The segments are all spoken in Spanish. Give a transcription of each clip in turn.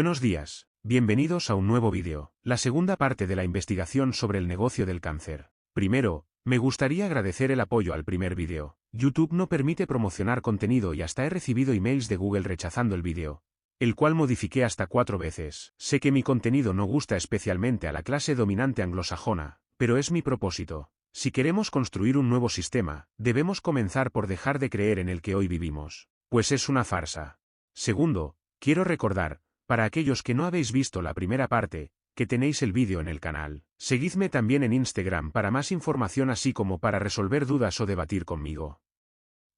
Buenos días, bienvenidos a un nuevo vídeo, la segunda parte de la investigación sobre el negocio del cáncer. Primero, me gustaría agradecer el apoyo al primer vídeo. YouTube no permite promocionar contenido y hasta he recibido emails de Google rechazando el vídeo, el cual modifiqué hasta 4 veces. Sé que mi contenido no gusta especialmente a la clase dominante anglosajona, pero es mi propósito. Si queremos construir un nuevo sistema, debemos comenzar por dejar de creer en el que hoy vivimos, pues es una farsa. Segundo, quiero recordar, para aquellos que no habéis visto la primera parte, que tenéis el vídeo en el canal. Seguidme también en Instagram para más información así como para resolver dudas o debatir conmigo.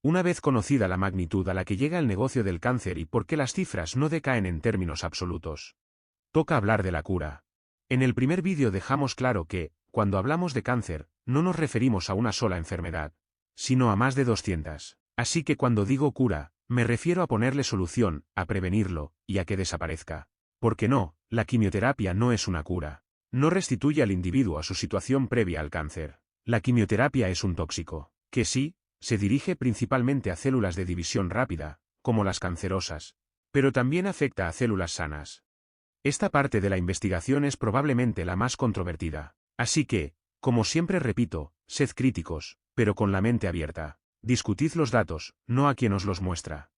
Una vez conocida la magnitud a la que llega el negocio del cáncer y por qué las cifras no decaen en términos absolutos, toca hablar de la cura. En el primer vídeo dejamos claro que, cuando hablamos de cáncer, no nos referimos a una sola enfermedad, sino a más de 200. Así que cuando digo cura, me refiero a ponerle solución, a prevenirlo, y a que desaparezca. Porque no, la quimioterapia no es una cura. No restituye al individuo a su situación previa al cáncer. La quimioterapia es un tóxico, que sí, se dirige principalmente a células de división rápida, como las cancerosas, pero también afecta a células sanas. Esta parte de la investigación es probablemente la más controvertida. Así que, como siempre repito, sed críticos, pero con la mente abierta. Discutid los datos, no a quien os los muestra.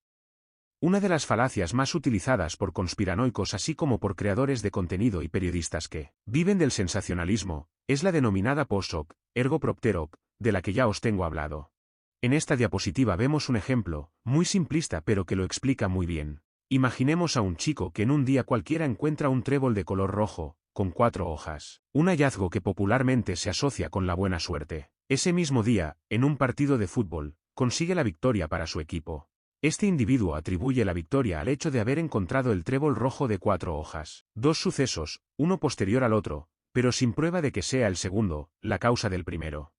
Una de las falacias más utilizadas por conspiranoicos así como por creadores de contenido y periodistas que viven del sensacionalismo, es la denominada post-hoc, ergo propter hoc, de la que ya os tengo hablado. En esta diapositiva vemos un ejemplo, muy simplista pero que lo explica muy bien. Imaginemos a un chico que en un día cualquiera encuentra un trébol de color rojo, con 4 hojas, un hallazgo que popularmente se asocia con la buena suerte. Ese mismo día, en un partido de fútbol, consigue la victoria para su equipo. Este individuo atribuye la victoria al hecho de haber encontrado el trébol rojo de 4 hojas. 2 sucesos, uno posterior al otro, pero sin prueba de que sea el segundo, la causa del primero.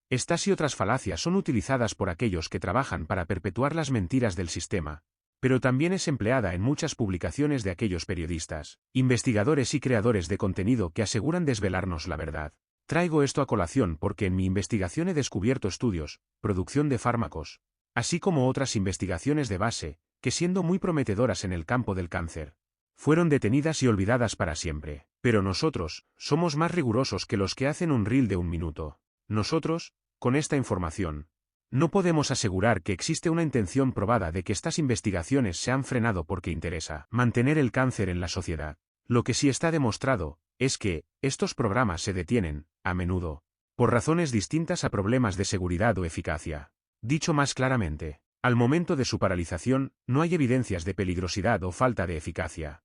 Estas y otras falacias son utilizadas por aquellos que trabajan para perpetuar las mentiras del sistema, pero también es empleada en muchas publicaciones de aquellos periodistas, investigadores y creadores de contenido que aseguran desvelarnos la verdad. Traigo esto a colación porque en mi investigación he descubierto estudios, producción de fármacos, así como otras investigaciones de base, que siendo muy prometedoras en el campo del cáncer, fueron detenidas y olvidadas para siempre. Pero nosotros, somos más rigurosos que los que hacen un reel de 1 minuto. Nosotros, con esta información, no podemos asegurar que existe una intención probada de que estas investigaciones se han frenado porque interesa mantener el cáncer en la sociedad. Lo que sí está demostrado, es que, estos programas se detienen, a menudo, por razones distintas a problemas de seguridad o eficacia. Dicho más claramente, al momento de su paralización, no hay evidencias de peligrosidad o falta de eficacia.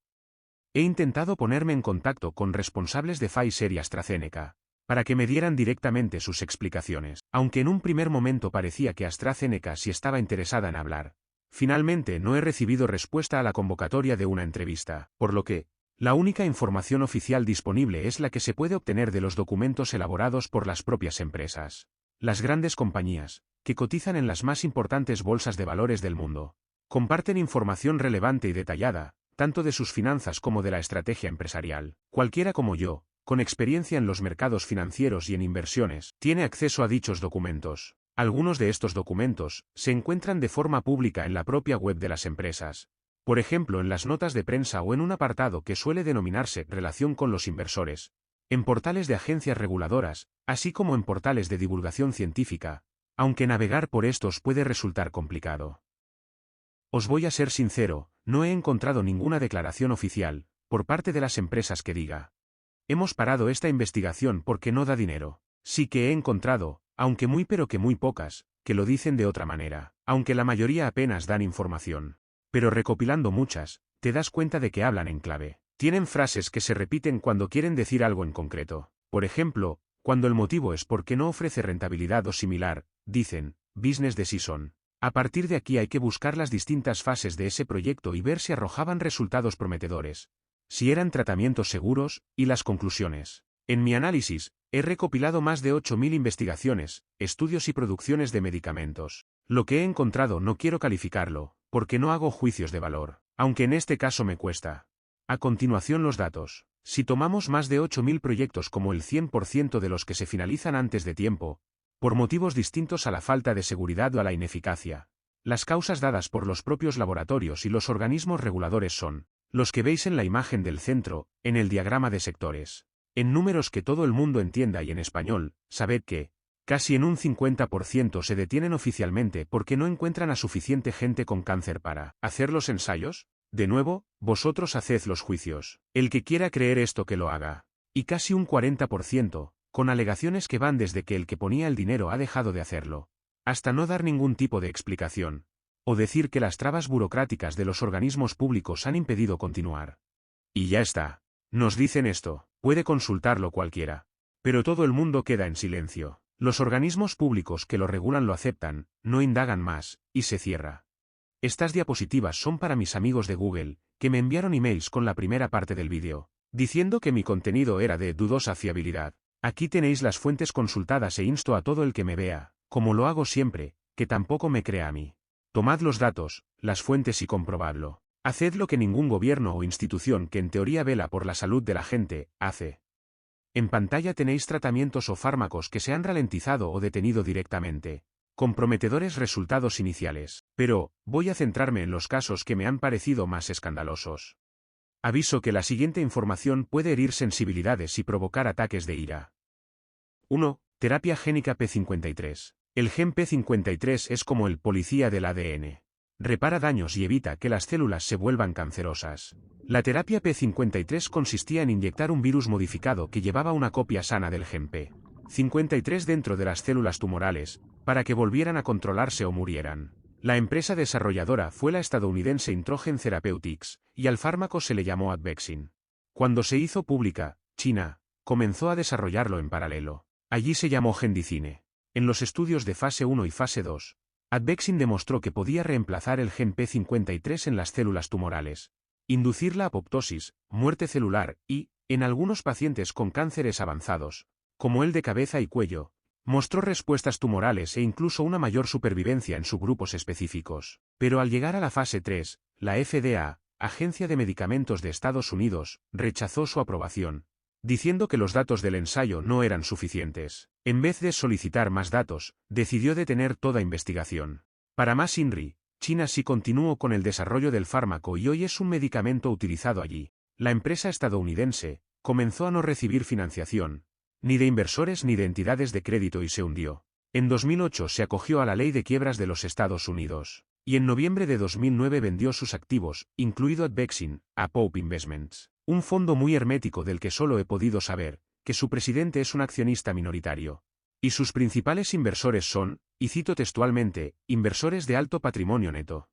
He intentado ponerme en contacto con responsables de Pfizer y AstraZeneca, para que me dieran directamente sus explicaciones. Aunque en un primer momento parecía que AstraZeneca sí estaba interesada en hablar, finalmente no he recibido respuesta a la convocatoria de una entrevista, por lo que, la única información oficial disponible es la que se puede obtener de los documentos elaborados por las propias empresas. Las grandes compañías, que cotizan en las más importantes bolsas de valores del mundo, comparten información relevante y detallada, tanto de sus finanzas como de la estrategia empresarial. Cualquiera como yo, con experiencia en los mercados financieros y en inversiones, tiene acceso a dichos documentos. Algunos de estos documentos se encuentran de forma pública en la propia web de las empresas. Por ejemplo, en las notas de prensa o en un apartado que suele denominarse Relación con los inversores, en portales de agencias reguladoras, así como en portales de divulgación científica, aunque navegar por estos puede resultar complicado. Os voy a ser sincero, no he encontrado ninguna declaración oficial, por parte de las empresas que diga: hemos parado esta investigación porque no da dinero. Sí que he encontrado, aunque muy pero que muy pocas, que lo dicen de otra manera, aunque la mayoría apenas dan información. Pero recopilando muchas, te das cuenta de que hablan en clave. Tienen frases que se repiten cuando quieren decir algo en concreto. Por ejemplo, cuando el motivo es porque no ofrece rentabilidad o similar, dicen, business decision. A partir de aquí hay que buscar las distintas fases de ese proyecto y ver si arrojaban resultados prometedores, si eran tratamientos seguros, y las conclusiones. En mi análisis, he recopilado más de 8.000 investigaciones, estudios y producciones de medicamentos. Lo que he encontrado no quiero calificarlo, porque no hago juicios de valor, aunque en este caso me cuesta. A continuación los datos. Si tomamos más de 8.000 proyectos como el 100% de los que se finalizan antes de tiempo, por motivos distintos a la falta de seguridad o a la ineficacia, las causas dadas por los propios laboratorios y los organismos reguladores son: Los que veis en la imagen del centro, en el diagrama de sectores. En números que todo el mundo entienda y en español, sabed que, casi en un 50% se detienen oficialmente porque no encuentran a suficiente gente con cáncer para hacer los ensayos. De nuevo, vosotros haced los juicios. El que quiera creer esto que lo haga. Y casi un 40%, con alegaciones que van desde que el que ponía el dinero ha dejado de hacerlo, hasta no dar ningún tipo de explicación, o decir que las trabas burocráticas de los organismos públicos han impedido continuar. Y ya está. Nos dicen esto, puede consultarlo cualquiera. Pero todo el mundo queda en silencio. Los organismos públicos que lo regulan lo aceptan, no indagan más, y se cierra. Estas diapositivas son para mis amigos de Google, que me enviaron emails con la primera parte del vídeo, diciendo que mi contenido era de dudosa fiabilidad. Aquí tenéis las fuentes consultadas e insto a todo el que me vea, como lo hago siempre, que tampoco me crea a mí. Tomad los datos, las fuentes y comprobadlo. Haced lo que ningún gobierno o institución que en teoría vela por la salud de la gente, hace. En pantalla tenéis tratamientos o fármacos que se han ralentizado o detenido directamente. Comprometedores resultados iniciales. Pero, voy a centrarme en los casos que me han parecido más escandalosos. Aviso que la siguiente información puede herir sensibilidades y provocar ataques de ira. 1. Terapia génica P53. El gen P53 es como el policía del ADN. Repara daños y evita que las células se vuelvan cancerosas. La terapia P53 consistía en inyectar un virus modificado que llevaba una copia sana del gen P53 dentro de las células tumorales, para que volvieran a controlarse o murieran. La empresa desarrolladora fue la estadounidense Introgen Therapeutics, y al fármaco se le llamó Advexin. Cuando se hizo pública, China comenzó a desarrollarlo en paralelo. Allí se llamó Gendicine. En los estudios de fase 1 y fase 2, Advexin demostró que podía reemplazar el gen P53 en las células tumorales, inducir la apoptosis, muerte celular y, en algunos pacientes con cánceres avanzados, como el de cabeza y cuello, mostró respuestas tumorales e incluso una mayor supervivencia en subgrupos específicos. Pero al llegar a la fase 3, la FDA, Agencia de Medicamentos de Estados Unidos, rechazó su aprobación, diciendo que los datos del ensayo no eran suficientes. En vez de solicitar más datos, decidió detener toda investigación. Para más INRI, China sí continuó con el desarrollo del fármaco y hoy es un medicamento utilizado allí. La empresa estadounidense comenzó a no recibir financiación, ni de inversores ni de entidades de crédito y se hundió. En 2008 se acogió a la ley de quiebras de los Estados Unidos, y en noviembre de 2009 vendió sus activos, incluido Advexin, a Pope Investments, un fondo muy hermético del que solo he podido saber que su presidente es un accionista minoritario. Y sus principales inversores son, y cito textualmente, inversores de alto patrimonio neto.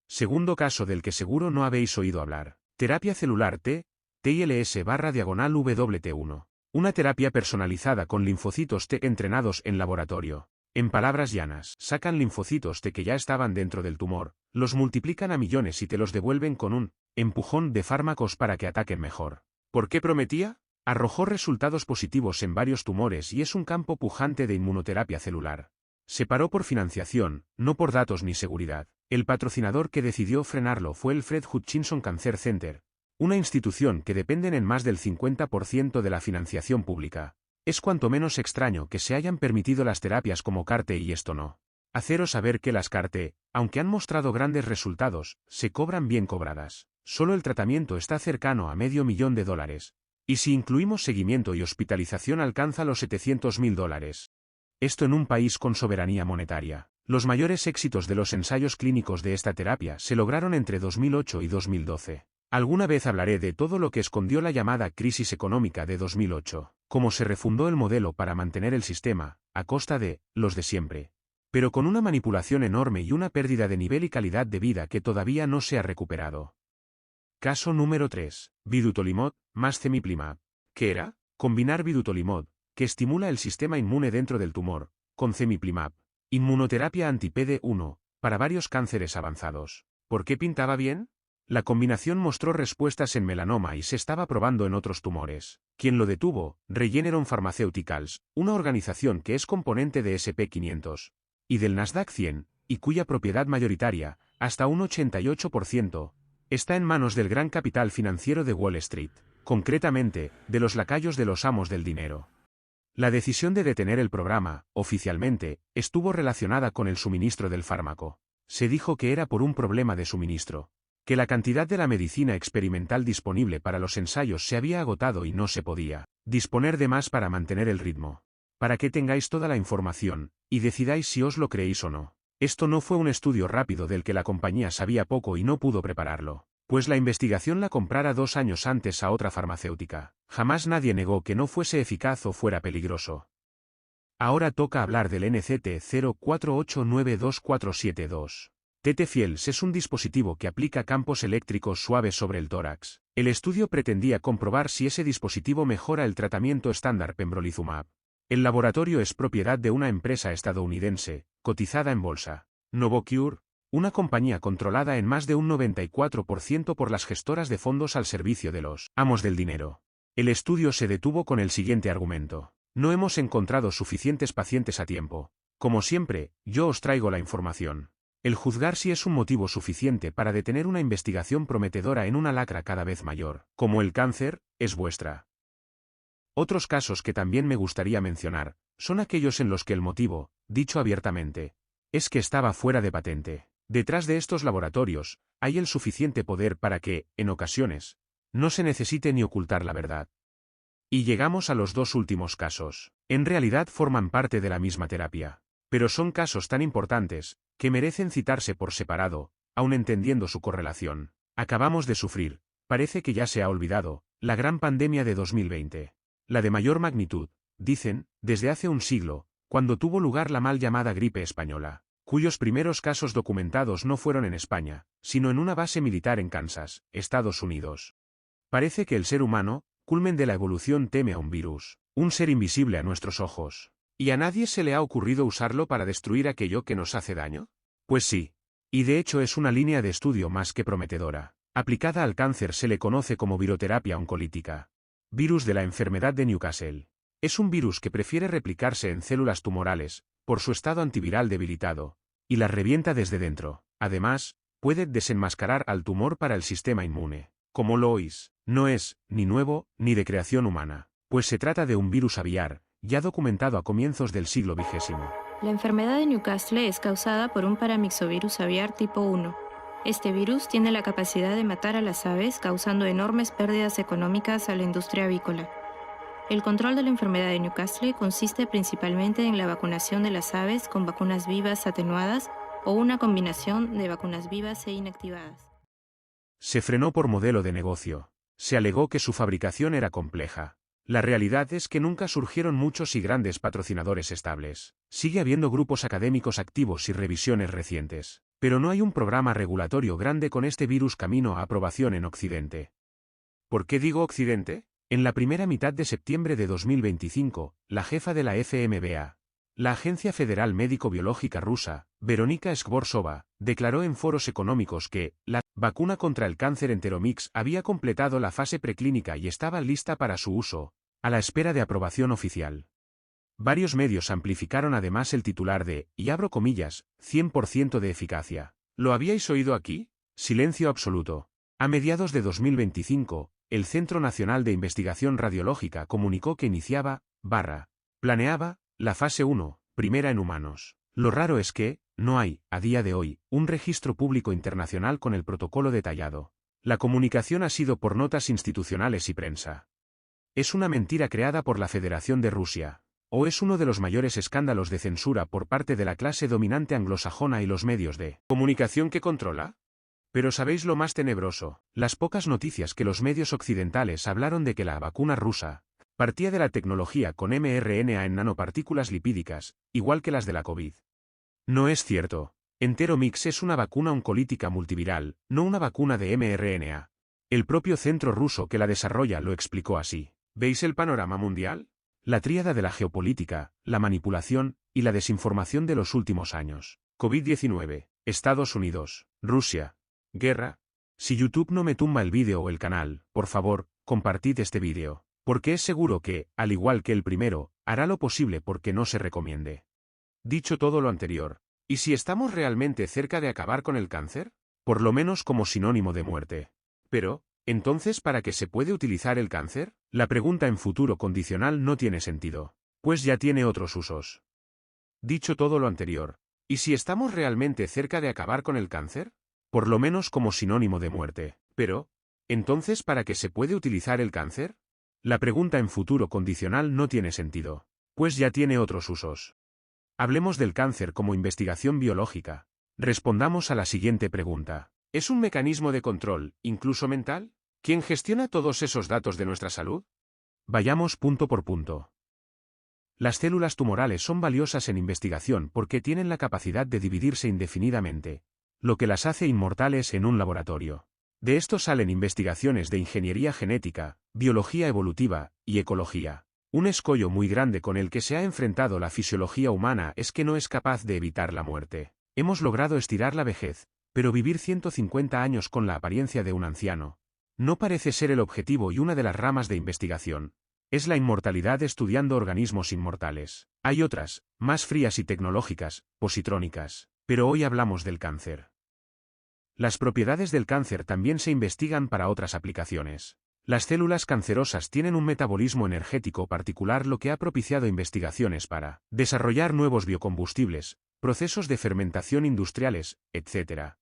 Segundo caso del que seguro no habéis oído hablar. Terapia celular TILS/WT1. Una terapia personalizada con linfocitos T entrenados en laboratorio. En palabras llanas, sacan linfocitos T que ya estaban dentro del tumor, los multiplican a millones y te los devuelven con un empujón de fármacos para que ataquen mejor. ¿Por qué prometía? Arrojó resultados positivos en varios tumores y es un campo pujante de inmunoterapia celular. Se paró por financiación, no por datos ni seguridad. El patrocinador que decidió frenarlo fue el Fred Hutchinson Cancer Center, una institución que dependen en más del 50% de la financiación pública. Es cuanto menos extraño que se hayan permitido las terapias como CAR-T y esto no. Haceros saber que las CAR-T, aunque han mostrado grandes resultados, se cobran bien cobradas. Solo el tratamiento está cercano a $500,000. Y si incluimos seguimiento y hospitalización alcanza los $700,000. Esto en un país con soberanía monetaria. Los mayores éxitos de los ensayos clínicos de esta terapia se lograron entre 2008 y 2012. Alguna vez hablaré de todo lo que escondió la llamada crisis económica de 2008, cómo se refundó el modelo para mantener el sistema, a costa de los de siempre, pero con una manipulación enorme y una pérdida de nivel y calidad de vida que todavía no se ha recuperado. Caso número 3. Vidutolimod, más cemiplimab. ¿Qué era? Combinar vidutolimod, que estimula el sistema inmune dentro del tumor, con cemiplimab, inmunoterapia anti-PD1, para varios cánceres avanzados. ¿Por qué pintaba bien? La combinación mostró respuestas en melanoma y se estaba probando en otros tumores. Quien lo detuvo, Regeneron Pharmaceuticals, una organización que es componente de SP500 y del Nasdaq 100, y cuya propiedad mayoritaria, hasta un 88%, está en manos del gran capital financiero de Wall Street, concretamente, de los lacayos de los amos del dinero. La decisión de detener el programa, oficialmente, estuvo relacionada con el suministro del fármaco. Se dijo que era por un problema de suministro. que la cantidad de la medicina experimental disponible para los ensayos se había agotado y no se podía disponer de más para mantener el ritmo. Para que tengáis toda la información, y decidáis si os lo creéis o no. Esto no fue un estudio rápido del que la compañía sabía poco y no pudo prepararlo, pues la investigación la comprara 2 años antes a otra farmacéutica. Jamás nadie negó que no fuese eficaz o fuera peligroso. Ahora toca hablar del NCT 04892472. TT-Fields es un dispositivo que aplica campos eléctricos suaves sobre el tórax. El estudio pretendía comprobar si ese dispositivo mejora el tratamiento estándar pembrolizumab. El laboratorio es propiedad de una empresa estadounidense, cotizada en bolsa. Novocure, una compañía controlada en más de un 94% por las gestoras de fondos al servicio de los amos del dinero. El estudio se detuvo con el siguiente argumento: no hemos encontrado suficientes pacientes a tiempo. Como siempre, yo os traigo la información. El juzgar si es un motivo suficiente para detener una investigación prometedora en una lacra cada vez mayor, como el cáncer, es vuestra. Otros casos que también me gustaría mencionar, son aquellos en los que el motivo, dicho abiertamente, es que estaba fuera de patente. Detrás de estos laboratorios, hay el suficiente poder para que, en ocasiones, no se necesite ni ocultar la verdad. Y llegamos a los 2 últimos casos. En realidad forman parte de la misma terapia. Pero son casos tan importantes, que merecen citarse por separado, aun entendiendo su correlación. Acabamos de sufrir, parece que ya se ha olvidado, la gran pandemia de 2020. La de mayor magnitud, dicen, desde hace un siglo, cuando tuvo lugar la mal llamada gripe española, cuyos primeros casos documentados no fueron en España, sino en una base militar en Kansas, Estados Unidos. Parece que el ser humano, culmen de la evolución, teme a un virus, un ser invisible a nuestros ojos. ¿Y a nadie se le ha ocurrido usarlo para destruir aquello que nos hace daño? Pues sí. Y de hecho es una línea de estudio más que prometedora. Aplicada al cáncer se le conoce como viroterapia oncolítica. Virus de la enfermedad de Newcastle. Es un virus que prefiere replicarse en células tumorales, por su estado antiviral debilitado, y las revienta desde dentro. Además, puede desenmascarar al tumor para el sistema inmune. Como lo oís, no es, ni nuevo, ni de creación humana, pues se trata de un virus aviar, ya documentado a comienzos del siglo XX. La enfermedad de Newcastle es causada por un paramyxovirus aviar tipo 1. Este virus tiene la capacidad de matar a las aves, causando enormes pérdidas económicas a la industria avícola. El control de la enfermedad de Newcastle consiste principalmente en la vacunación de las aves con vacunas vivas atenuadas o una combinación de vacunas vivas e inactivadas. Se frenó por modelo de negocio. Se alegó que su fabricación era compleja. La realidad es que nunca surgieron muchos y grandes patrocinadores estables. Sigue habiendo grupos académicos activos y revisiones recientes, pero no hay un programa regulatorio grande con este virus camino a aprobación en Occidente. ¿Por qué digo Occidente? En la primera mitad de septiembre de 2025, la jefa de la FMVA, la Agencia Federal Médico-Biológica rusa, Veronika Skvorsova, declaró en foros económicos que la vacuna contra el cáncer Enteromix había completado la fase preclínica y estaba lista para su uso, a la espera de aprobación oficial. Varios medios amplificaron además el titular de, y abro comillas, 100% de eficacia. ¿Lo habíais oído aquí? Silencio absoluto. A mediados de 2025, el Centro Nacional de Investigación Radiológica comunicó que planeaba, la fase 1, primera en humanos. Lo raro es que, no hay, a día de hoy, un registro público internacional con el protocolo detallado. La comunicación ha sido por notas institucionales y prensa. ¿Es una mentira creada por la Federación de Rusia? ¿O es uno de los mayores escándalos de censura por parte de la clase dominante anglosajona y los medios de comunicación que controla? Pero ¿sabéis lo más tenebroso? Las pocas noticias que los medios occidentales hablaron de que la vacuna rusa partía de la tecnología con mRNA en nanopartículas lipídicas, igual que las de la COVID. No es cierto. Enteromix es una vacuna oncolítica multiviral, no una vacuna de mRNA. El propio centro ruso que la desarrolla lo explicó así. ¿Veis el panorama mundial? La tríada de la geopolítica, la manipulación y la desinformación de los últimos años. COVID-19, Estados Unidos, Rusia, guerra. Si YouTube no me tumba el vídeo o el canal, por favor, compartid este vídeo, porque es seguro que, al igual que el primero, hará lo posible porque no se recomiende. Dicho todo lo anterior, ¿y si estamos realmente cerca de acabar con el cáncer? Por lo menos como sinónimo de muerte. Pero, ¿entonces para qué se puede utilizar el cáncer? La pregunta en futuro condicional no tiene sentido, pues ya tiene otros usos. Dicho todo lo anterior, ¿y si estamos realmente cerca de acabar con el cáncer? por lo menos como sinónimo de muerte. Pero, ¿entonces para qué se puede utilizar el cáncer? La pregunta en futuro condicional no tiene sentido, pues ya tiene otros usos. Hablemos del cáncer como investigación biológica. Respondamos a la siguiente pregunta. ¿Es un mecanismo de control, incluso mental? ¿Quién gestiona todos esos datos de nuestra salud? Vayamos punto por punto. Las células tumorales son valiosas en investigación porque tienen la capacidad de dividirse indefinidamente, lo que las hace inmortales en un laboratorio. De esto salen investigaciones de ingeniería genética, biología evolutiva y ecología. Un escollo muy grande con el que se ha enfrentado la fisiología humana es que no es capaz de evitar la muerte. Hemos logrado estirar la vejez, pero vivir 150 años con la apariencia de un anciano no parece ser el objetivo, y una de las ramas de investigación es la inmortalidad estudiando organismos inmortales. Hay otras, más frías y tecnológicas, positrónicas, pero hoy hablamos del cáncer. Las propiedades del cáncer también se investigan para otras aplicaciones. Las células cancerosas tienen un metabolismo energético particular, lo que ha propiciado investigaciones para desarrollar nuevos biocombustibles, procesos de fermentación industriales, etc.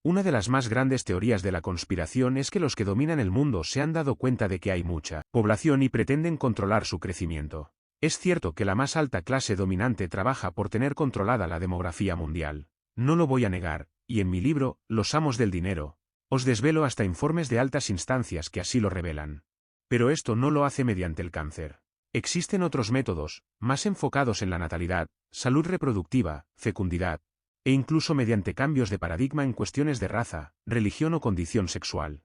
Una de las más grandes teorías de la conspiración es que los que dominan el mundo se han dado cuenta de que hay mucha población y pretenden controlar su crecimiento. Es cierto que la más alta clase dominante trabaja por tener controlada la demografía mundial. No lo voy a negar, y en mi libro, Los amos del dinero, os desvelo hasta informes de altas instancias que así lo revelan. Pero esto no lo hace mediante el cáncer. Existen otros métodos, más enfocados en la natalidad, salud reproductiva, fecundidad, e incluso mediante cambios de paradigma en cuestiones de raza, religión o condición sexual.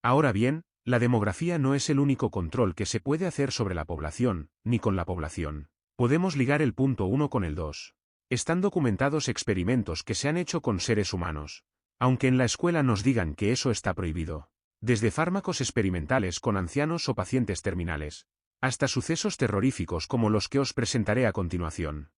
Ahora bien, la demografía no es el único control que se puede hacer sobre la población, ni con la población. Podemos ligar el punto 1 con el 2. Están documentados experimentos que se han hecho con seres humanos, aunque en la escuela nos digan que eso está prohibido. Desde fármacos experimentales con ancianos o pacientes terminales, hasta sucesos terroríficos como los que os presentaré a continuación.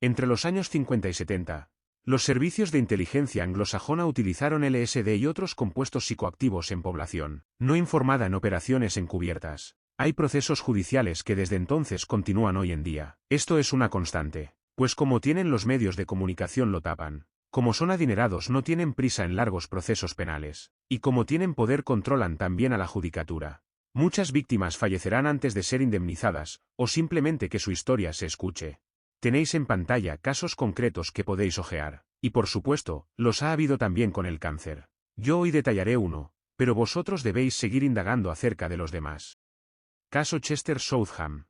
Entre los años 50 y 70, los servicios de inteligencia anglosajona utilizaron LSD y otros compuestos psicoactivos en población no informada en operaciones encubiertas. Hay procesos judiciales que desde entonces continúan hoy en día. Esto es una constante, pues como tienen los medios de comunicación lo tapan. Como son adinerados no tienen prisa en largos procesos penales, y como tienen poder controlan también a la judicatura. Muchas víctimas fallecerán antes de ser indemnizadas, o simplemente que su historia se escuche. Tenéis en pantalla casos concretos que podéis hojear, y por supuesto, los ha habido también con el cáncer. Yo hoy detallaré uno, pero vosotros debéis seguir indagando acerca de los demás. Caso Chester Southam.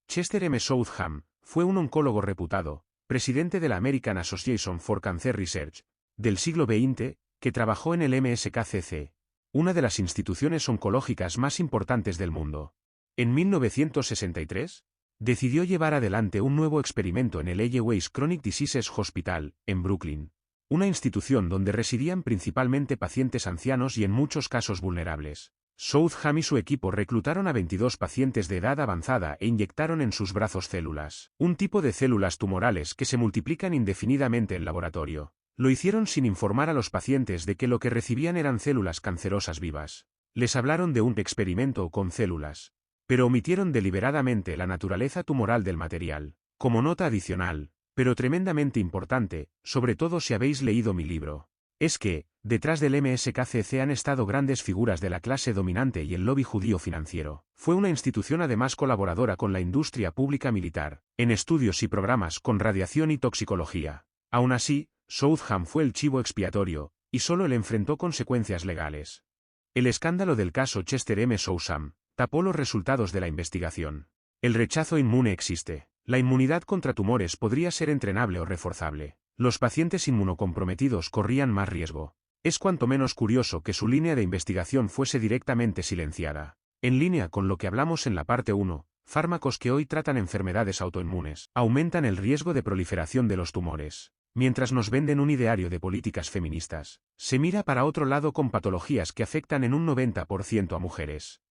Chester M. Southam fue un oncólogo reputado, presidente de la American Association for Cancer Research, del siglo XX, que trabajó en el MSKCC, una de las instituciones oncológicas más importantes del mundo. En 1963, decidió llevar adelante un nuevo experimento en el Elleway's Chronic Diseases Hospital, en Brooklyn, una institución donde residían principalmente pacientes ancianos y en muchos casos vulnerables. Southam y su equipo reclutaron a 22 pacientes de edad avanzada e inyectaron en sus brazos células, un tipo de células tumorales que se multiplican indefinidamente en laboratorio. Lo hicieron sin informar a los pacientes de que lo que recibían eran células cancerosas vivas. Les hablaron de un experimento con células, pero omitieron deliberadamente la naturaleza tumoral del material. Como nota adicional, pero tremendamente importante, sobre todo si habéis leído mi libro, es que, detrás del MSKCC han estado grandes figuras de la clase dominante y el lobby judío financiero. Fue una institución además colaboradora con la industria pública militar, en estudios y programas con radiación y toxicología. Aún así, Southam fue el chivo expiatorio, y solo él enfrentó consecuencias legales. El escándalo del caso Chester M. Southam tapó los resultados de la investigación. El rechazo inmune existe. La inmunidad contra tumores podría ser entrenable o reforzable. Los pacientes inmunocomprometidos corrían más riesgo. Es cuanto menos curioso que su línea de investigación fuese directamente silenciada. En línea con lo que hablamos en la parte 1, fármacos que hoy tratan enfermedades autoinmunes aumentan el riesgo de proliferación de los tumores. Mientras nos venden un ideario de políticas feministas, se mira para otro lado con patologías que afectan en un 90% a mujeres.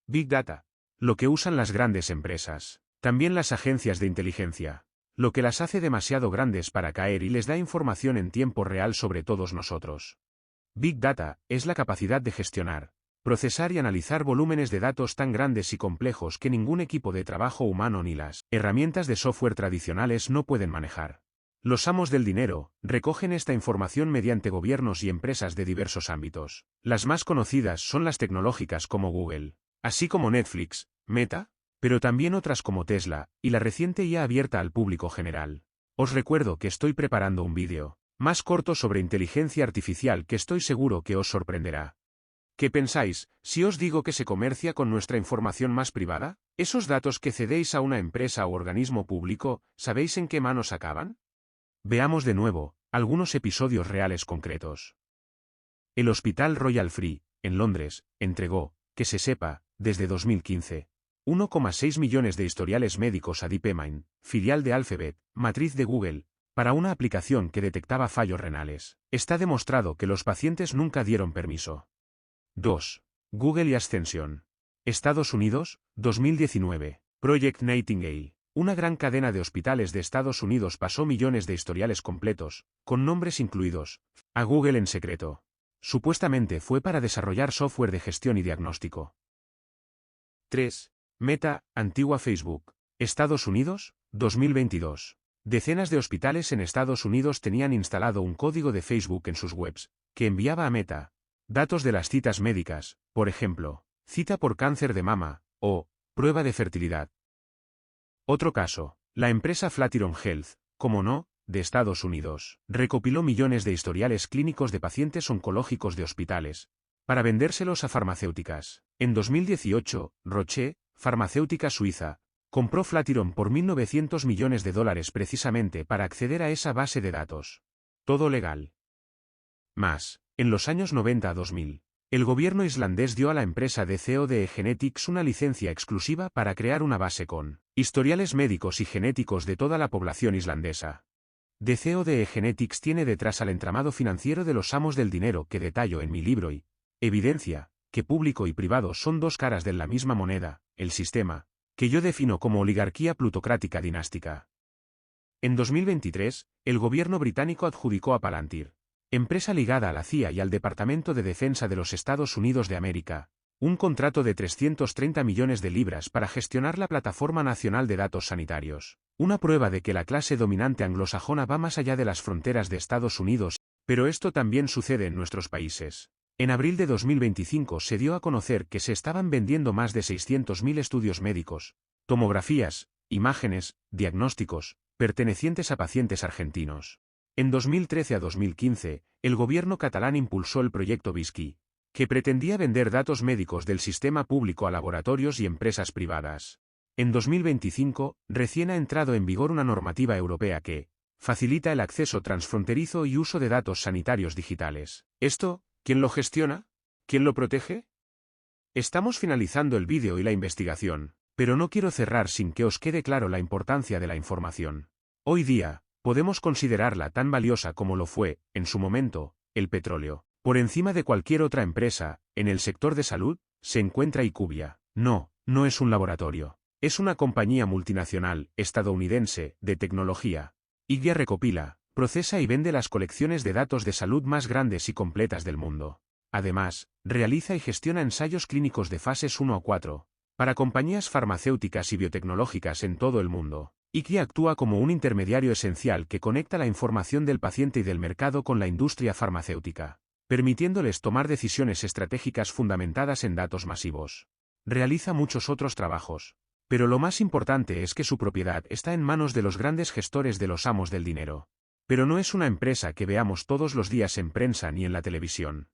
Big Data. Lo que usan las grandes empresas. También las agencias de inteligencia. Lo que las hace demasiado grandes para caer y les da información en tiempo real sobre todos nosotros. Big Data es la capacidad de gestionar, procesar y analizar volúmenes de datos tan grandes y complejos que ningún equipo de trabajo humano ni las herramientas de software tradicionales no pueden manejar. Los amos del dinero recogen esta información mediante gobiernos y empresas de diversos ámbitos. Las más conocidas son las tecnológicas como Google, así como Netflix, Meta, pero también otras como Tesla, y la reciente IA abierta al público general. Os recuerdo que estoy preparando un vídeo más corto sobre inteligencia artificial que estoy seguro que os sorprenderá. ¿Qué pensáis si os digo que se comercia con nuestra información más privada? ¿Esos datos que cedéis a una empresa o organismo público, sabéis en qué manos acaban? Veamos de nuevo algunos episodios reales concretos. El Hospital Royal Free, en Londres, entregó, que se sepa, desde 2015, 1,6 millones de historiales médicos a DeepMind, filial de Alphabet, matriz de Google, para una aplicación que detectaba fallos renales. Está demostrado que los pacientes nunca dieron permiso. 2. Google y Ascension. Estados Unidos, 2019. Project Nightingale. Una gran cadena de hospitales de Estados Unidos pasó millones de historiales completos, con nombres incluidos, a Google en secreto. Supuestamente fue para desarrollar software de gestión y diagnóstico. 3. Meta, antigua Facebook. Estados Unidos, 2022. Decenas de hospitales en Estados Unidos tenían instalado un código de Facebook en sus webs, que enviaba a Meta datos de las citas médicas, por ejemplo, cita por cáncer de mama, o prueba de fertilidad. Otro caso, la empresa Flatiron Health, como no, de Estados Unidos, recopiló millones de historiales clínicos de pacientes oncológicos de hospitales, para vendérselos a farmacéuticas. En 2018, Roche, farmacéutica suiza, compró Flatiron por $1.900 millones precisamente para acceder a esa base de datos. Todo legal. Más, en los años 90 a 2000, el gobierno islandés dio a la empresa DCODE Genetics una licencia exclusiva para crear una base con historiales médicos y genéticos de toda la población islandesa. DCODE Genetics tiene detrás al entramado financiero de los amos del dinero que detallo en mi libro y evidencia que público y privado son dos caras de la misma moneda, el sistema, que yo defino como oligarquía plutocrática dinástica. En 2023, el gobierno británico adjudicó a Palantir, empresa ligada a la CIA y al Departamento de Defensa de los Estados Unidos de América, un contrato de 330 millones de libras para gestionar la Plataforma Nacional de Datos Sanitarios. Una prueba de que la clase dominante anglosajona va más allá de las fronteras de Estados Unidos, pero esto también sucede en nuestros países. En abril de 2025 se dio a conocer que se estaban vendiendo más de 600.000 estudios médicos, tomografías, imágenes, diagnósticos, pertenecientes a pacientes argentinos. En 2013 a 2015, el gobierno catalán impulsó el proyecto Visky, que pretendía vender datos médicos del sistema público a laboratorios y empresas privadas. En 2025, recién ha entrado en vigor una normativa europea que facilita el acceso transfronterizo y uso de datos sanitarios digitales. Esto, ¿quién lo gestiona? ¿Quién lo protege? Estamos finalizando el vídeo y la investigación, pero no quiero cerrar sin que os quede claro la importancia de la información. Hoy día, podemos considerarla tan valiosa como lo fue, en su momento, el petróleo. Por encima de cualquier otra empresa, en el sector de salud, se encuentra IQVIA. No, no es un laboratorio. Es una compañía multinacional, estadounidense, de tecnología. IQVIA recopila, procesa y vende las colecciones de datos de salud más grandes y completas del mundo. Además, realiza y gestiona ensayos clínicos de fases 1 a 4, para compañías farmacéuticas y biotecnológicas en todo el mundo. IQVIA actúa como un intermediario esencial que conecta la información del paciente y del mercado con la industria farmacéutica, permitiéndoles tomar decisiones estratégicas fundamentadas en datos masivos. Realiza muchos otros trabajos, pero lo más importante es que su propiedad está en manos de los grandes gestores de los amos del dinero. Pero no es una empresa que veamos todos los días en prensa ni en la televisión.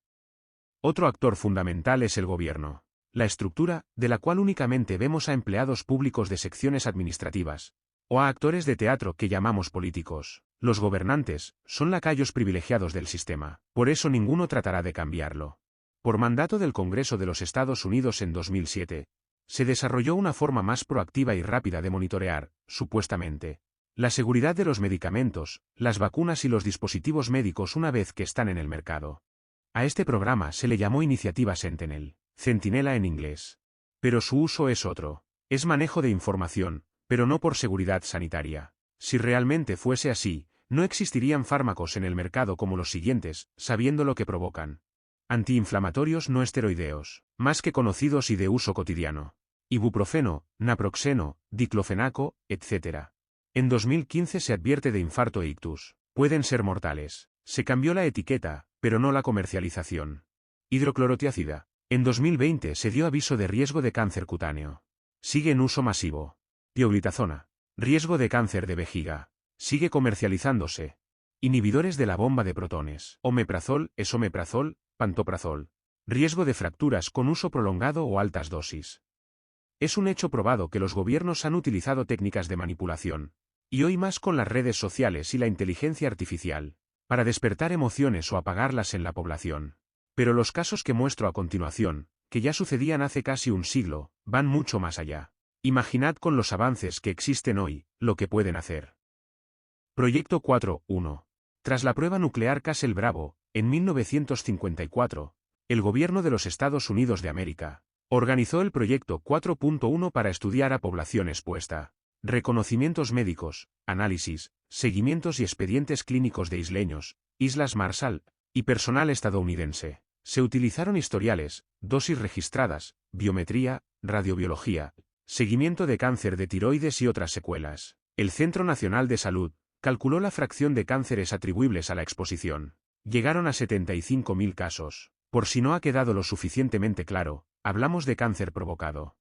Otro actor fundamental es el gobierno, la estructura, de la cual únicamente vemos a empleados públicos de secciones administrativas, o a actores de teatro que llamamos políticos. Los gobernantes son lacayos privilegiados del sistema, por eso ninguno tratará de cambiarlo. Por mandato del Congreso de los Estados Unidos en 2007, se desarrolló una forma más proactiva y rápida de monitorear, supuestamente, la seguridad de los medicamentos, las vacunas y los dispositivos médicos una vez que están en el mercado. A este programa se le llamó Iniciativa Sentinel, Centinela en inglés. Pero su uso es otro. Es manejo de información, pero no por seguridad sanitaria. Si realmente fuese así, no existirían fármacos en el mercado como los siguientes, sabiendo lo que provocan. Antiinflamatorios no esteroideos, más que conocidos y de uso cotidiano. Ibuprofeno, naproxeno, diclofenaco, etc. En 2015 se advierte de infarto e ictus. Pueden ser mortales. Se cambió la etiqueta, pero no la comercialización. Hidroclorotiazida. En 2020 se dio aviso de riesgo de cáncer cutáneo. Sigue en uso masivo. Pioglitazona. Riesgo de cáncer de vejiga. Sigue comercializándose. Inhibidores de la bomba de protones. Omeprazol, esomeprazol, pantoprazol. Riesgo de fracturas con uso prolongado o altas dosis. Es un hecho probado que los gobiernos han utilizado técnicas de manipulación, y hoy más con las redes sociales y la inteligencia artificial, para despertar emociones o apagarlas en la población. Pero los casos que muestro a continuación, que ya sucedían hace casi un siglo, van mucho más allá. Imaginad con los avances que existen hoy, lo que pueden hacer. Proyecto 4.1. Tras la prueba nuclear Castle Bravo, en 1954, el gobierno de los Estados Unidos de América organizó el Proyecto 4.1 para estudiar a población expuesta. Reconocimientos médicos, análisis, seguimientos y expedientes clínicos de isleños, Islas Marshall, y personal estadounidense. Se utilizaron historiales, dosis registradas, biometría, radiobiología, seguimiento de cáncer de tiroides y otras secuelas. El Centro Nacional de Salud calculó la fracción de cánceres atribuibles a la exposición. Llegaron a 75.000 casos. Por si no ha quedado lo suficientemente claro, hablamos de cáncer provocado.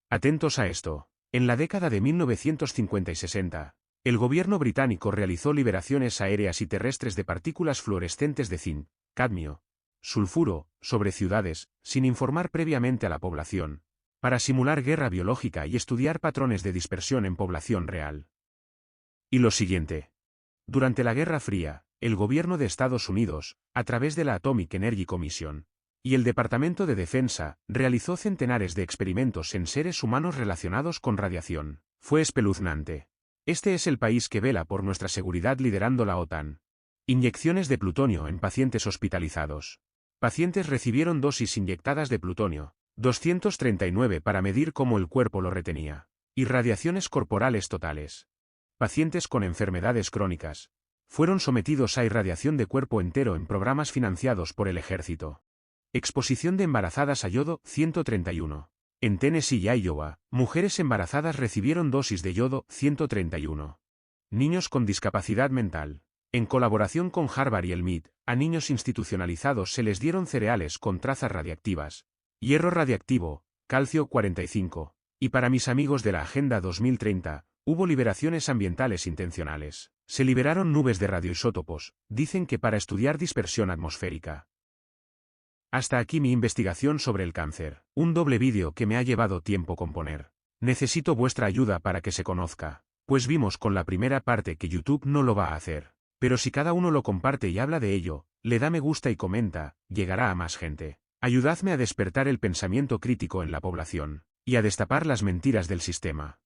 Atentos a esto. En la década de 1950 y 60, el gobierno británico realizó liberaciones aéreas y terrestres de partículas fluorescentes de zinc, cadmio, sulfuro, sobre ciudades, sin informar previamente a la población, para simular guerra biológica y estudiar patrones de dispersión en población real. Y lo siguiente. Durante la Guerra Fría, el gobierno de Estados Unidos, a través de la Atomic Energy Commission, y el Departamento de Defensa, realizó centenares de experimentos en seres humanos relacionados con radiación. Fue espeluznante. Este es el país que vela por nuestra seguridad liderando la OTAN. Inyecciones de plutonio en pacientes hospitalizados. Pacientes recibieron dosis inyectadas de plutonio, 239 para medir cómo el cuerpo lo retenía. Irradiaciones corporales totales. Pacientes con enfermedades crónicas fueron sometidos a irradiación de cuerpo entero en programas financiados por el ejército. Exposición de embarazadas a yodo, 131. En Tennessee y Iowa, mujeres embarazadas recibieron dosis de yodo, 131. Niños con discapacidad mental. En colaboración con Harvard y el MIT, a niños institucionalizados se les dieron cereales con trazas radiactivas, hierro radiactivo, calcio 45. Y para mis amigos de la Agenda 2030, hubo liberaciones ambientales intencionales. Se liberaron nubes de radioisótopos, dicen que para estudiar dispersión atmosférica. Hasta aquí mi investigación sobre el cáncer. Un doble vídeo que me ha llevado tiempo componer. Necesito vuestra ayuda para que se conozca, pues vimos con la primera parte que YouTube no lo va a hacer. Pero si cada uno lo comparte y habla de ello, le da me gusta y comenta, llegará a más gente. Ayudadme a despertar el pensamiento crítico en la población, y a destapar las mentiras del sistema.